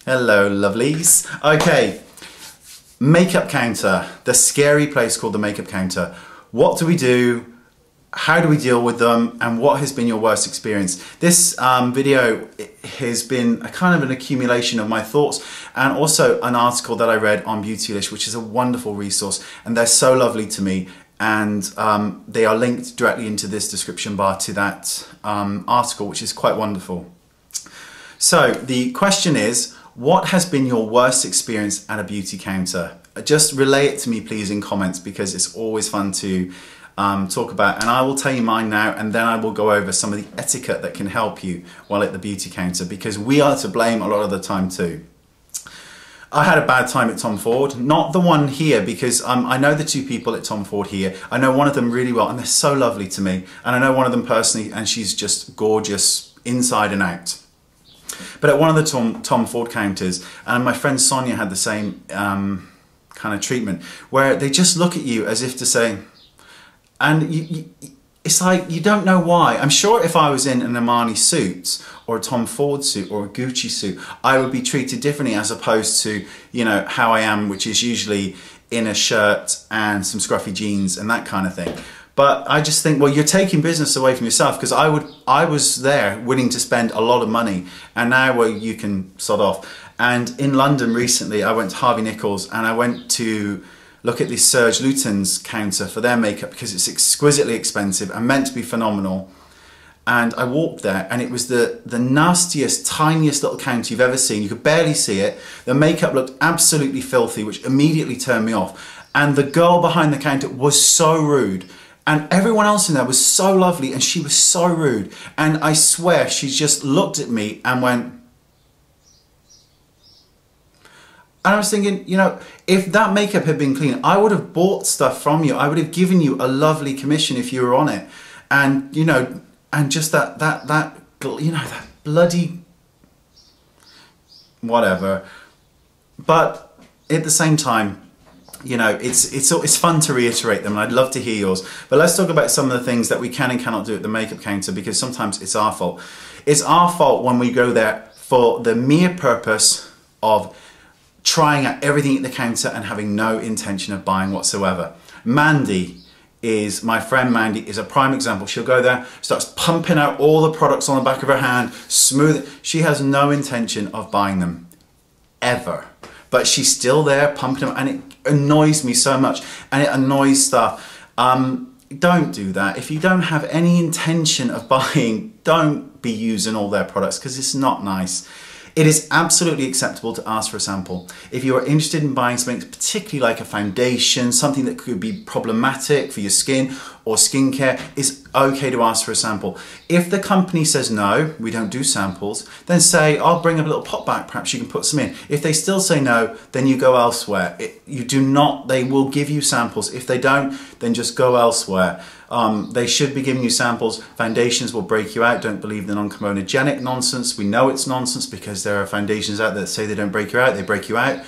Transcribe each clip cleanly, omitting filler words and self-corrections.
Hello, lovelies. Okay, makeup counter, the scary place called the makeup counter. What do we do? How do we deal with them? And what has been your worst experience? This video has been a kind of an accumulation of my thoughts and also an article that I read on Beautylish, which is a wonderful resource, and they're so lovely to me. And they are linked directly into this description bar to that article, which is quite wonderful. So the question is, what has been your worst experience at a beauty counter? Just relay it to me, please, in comments, because it's always fun to talk about. And I will tell you mine now, and then I will go over some of the etiquette that can help you while at the beauty counter, because we are to blame a lot of the time too. I had a bad time at Tom Ford, not the one here, because I know the two people at Tom Ford here. I know one of them really well, and they're so lovely to me. And I know one of them personally, and she's just gorgeous inside and out. But at one of the Tom Ford counters, and my friend Sonia had the same kind of treatment, where they just look at you as if to say, and it's like, you don't know why. I'm sure if I was in an Armani suit or a Tom Ford suit or a Gucci suit, I would be treated differently, as opposed to, you know, how I am, which is usually in a shirt and some scruffy jeans and that kind of thing. But I just think, well, you're taking business away from yourself, because I was there willing to spend a lot of money, and now, well, you can sod off. And in London recently, I went to Harvey Nichols and I went to look at the Serge Luton's counter for their makeup, because it's exquisitely expensive and meant to be phenomenal. And I walked there, and it was the nastiest, tiniest little counter you've ever seen. You could barely see it. The makeup looked absolutely filthy, which immediately turned me off. And the girl behind the counter was so rude. And everyone else in there was so lovely, and she was so rude. And I swear, she just looked at me and went... And I was thinking, you know, if that makeup had been clean, I would have bought stuff from you. I would have given you a lovely commission if you were on it. And, you know, and just that you know, that bloody... whatever. But at the same time, you know, it's fun to reiterate them, and I'd love to hear yours. But let's talk about some of the things that we can and cannot do at the makeup counter, because sometimes it's our fault. It's our fault when we go there for the mere purpose of trying out everything at the counter and having no intention of buying whatsoever. Mandy is, my friend Mandy is a prime example. She'll go there, starts pumping out all the products on the back of her hand, smooth. She has no intention of buying them, ever. But she's still there pumping them, and it annoys me so much, and it annoys staff. Don't do that. If you don't have any intention of buying, don't be using all their products, because it's not nice. It is absolutely acceptable to ask for a sample. If you are interested in buying something, particularly like a foundation, something that could be problematic for your skin or skincare, it's okay to ask for a sample. If the company says no, we don't do samples, then say, I'll bring a little pot back, perhaps you can put some in. If they still say no, then you go elsewhere. They will give you samples. If they don't, then just go elsewhere. They should be giving you samples. Foundations will break you out. Don't believe the non-comedogenic nonsense. We know it's nonsense, because there are foundations out there that say they don't break you out, they break you out.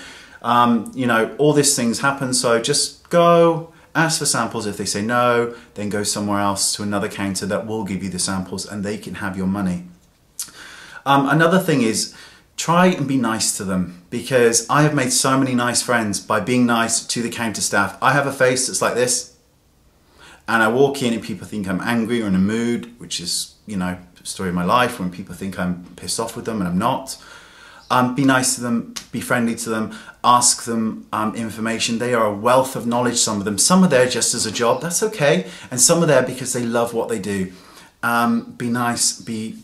You know, all these things happen, so just go, ask for samples. If they say no, then go somewhere else to another counter that will give you the samples, and they can have your money. Another thing is, try and be nice to them, because I have made so many nice friends by being nice to the counter staff. I have a face that's like this, and I walk in and people think I'm angry or in a mood, which is, you know, the story of my life, when people think I'm pissed off with them and I'm not. Be nice to them, be friendly to them, ask them information. They are a wealth of knowledge, some of them. Some are there just as a job, that's okay. And some are there because they love what they do. Be nice, be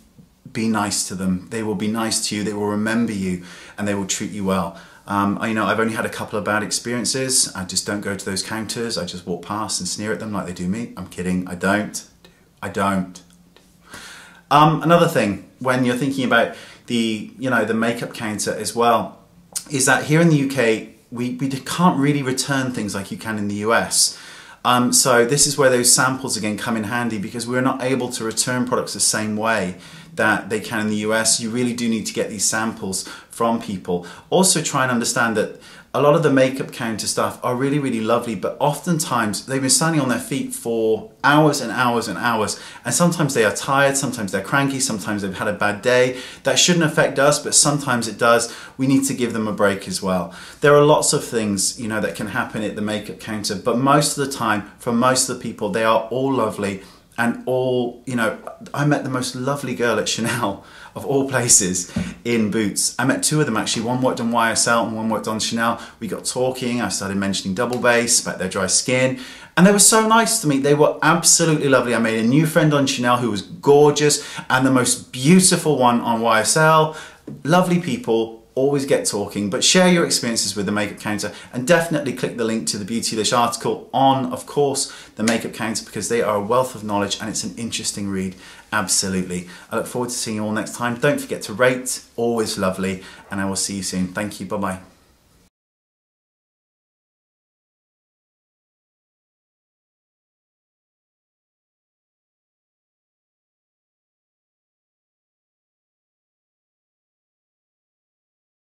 nice to them. They will be nice to you, they will remember you, and they will treat you well. You know, I've only had a couple of bad experiences. I just don't go to those counters. I just walk past and sneer at them like they do me. I'm kidding, I don't. Another thing, when you're thinking about the makeup counter as well, is that here in the UK, we can't really return things like you can in the US. So this is where those samples again come in handy, because we're not able to return products the same way that they can in the US. You really do need to get these samples from people. Also try and understand that a lot of the makeup counter staff are really, really lovely, but oftentimes they've been standing on their feet for hours and hours and hours, and sometimes they are tired, sometimes they're cranky, sometimes they've had a bad day. That shouldn't affect us, but sometimes it does. We need to give them a break as well. There are lots of things, you know, that can happen at the makeup counter, but most of the time, for most of the people, they are all lovely. And all, you know, I met the most lovely girl at Chanel, of all places, in Boots. I met two of them actually. One worked on YSL and one worked on Chanel. We got talking. I started mentioning double base, about their dry skin. And they were so nice to me. They were absolutely lovely. I made a new friend on Chanel who was gorgeous, and the most beautiful one on YSL. Lovely people. Always get talking, but share your experiences with the makeup counter, and definitely click the link to the beautylish article on, of course, the makeup counter, because they are a wealth of knowledge and it's an interesting read. Absolutely. I look forward to seeing you all next time. Don't forget to rate, always lovely, and I will see you soon. Thank you. Bye bye.